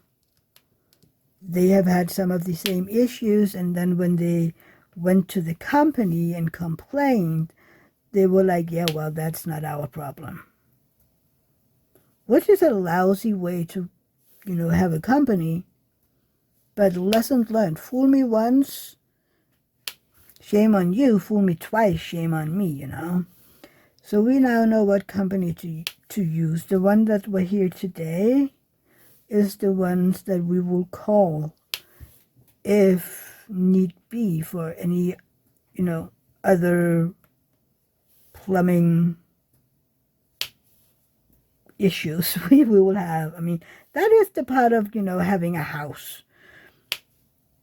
they have had some of the same issues. And then when they went to the company and complained, they were like, yeah, well, that's not our problem. Which is a lousy way to, have a company. But lesson learned. Fool me once, shame on you. Fool me twice, shame on me, So we now know what company to use. The one that were here today is the ones that we will call if need be for any, other plumbing issues we will have. I mean, that is the part of, having a house.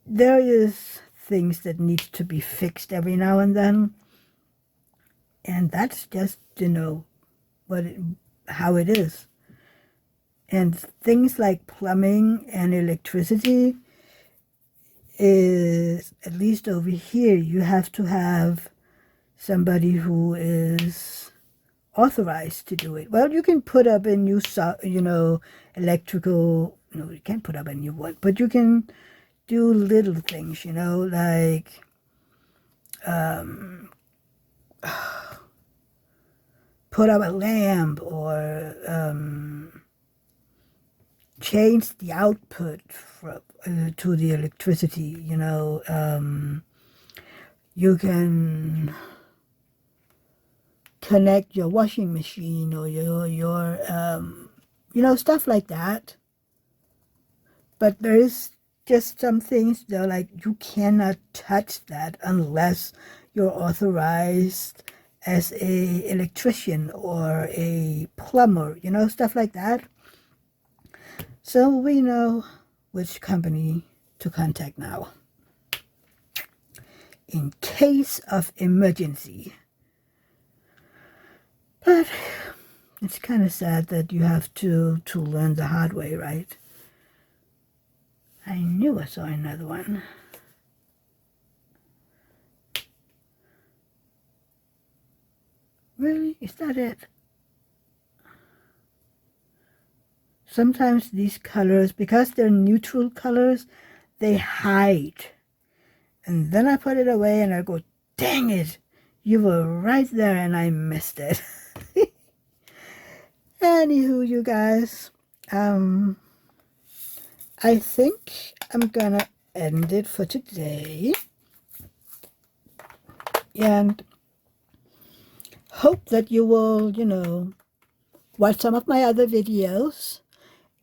There is things that need to be fixed every now and then. And that's just, how it is. And things like plumbing and electricity is, at least over here, you have to have somebody who is authorized to do it. Well, you can put up a new, electrical, you can't put up a new one, but you can do little things, like put up a lamp or change the output to the electricity, you can connect your washing machine or your stuff like that. But there is just some things that are like, you cannot touch that unless you're authorized as a electrician or a plumber, stuff like that. So we know which company to contact now. in case of emergency. But it's kind of sad that you have to learn the hard way, right? I knew I saw another one. Really? Is that it? Sometimes these colors, because they're neutral colors, they hide. And then I put it away and I go, dang it, you were right there and I missed it. Anywho, you guys, I think I'm gonna end it for today. And hope that you will, watch some of my other videos.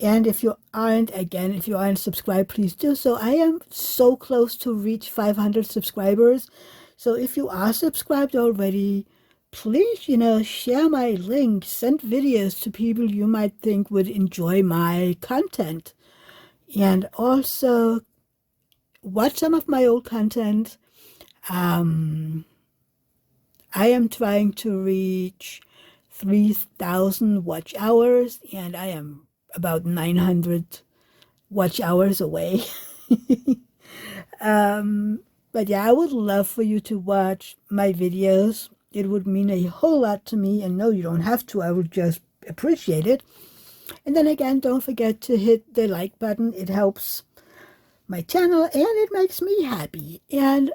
And if you aren't subscribed, please do so. I am so close to reach 500 subscribers. So if you are subscribed already, please, share my link, send videos to people you might think would enjoy my content. And also watch some of my old content. I am trying to reach 3,000 watch hours, and I am about 900 watch hours away. But yeah, I would love for you to watch my videos. It would mean a whole lot to me, and no, you don't have to. I would just appreciate it. And then again, don't forget to hit the like button. It helps my channel, and it makes me happy. And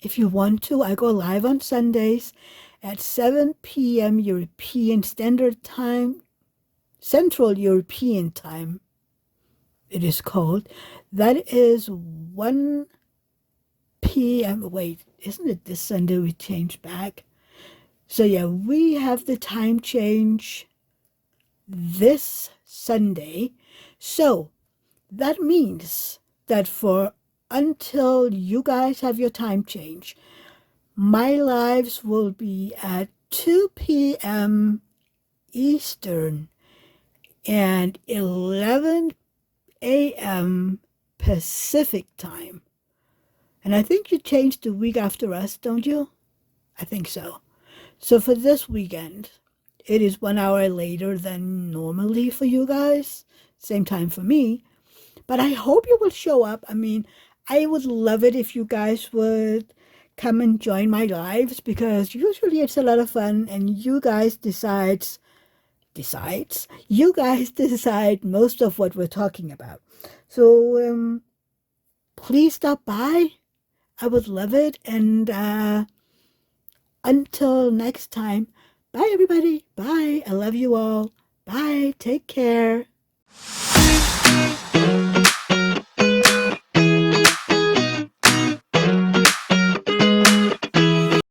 if you want to, I go live on Sundays at 7 p.m. European Standard Time, Central European Time, it is called. That is 1 p.m. Wait, isn't it this Sunday we changed back? So yeah, we have the time change this Sunday. So that means that until you guys have your time change, my lives will be at 2 p.m. Eastern and 11 a.m. Pacific time. And I think you changed the week after us, don't you? I think so. So for this weekend, it is 1 hour later than normally for you guys. Same time for me. But I hope you will show up. I mean, I would love it if you guys would come and join my lives, because usually it's a lot of fun, and you guys decide most of what we're talking about. So please stop by. I would love it. And until next time, bye everybody. Bye. I love you all. Bye. Take care.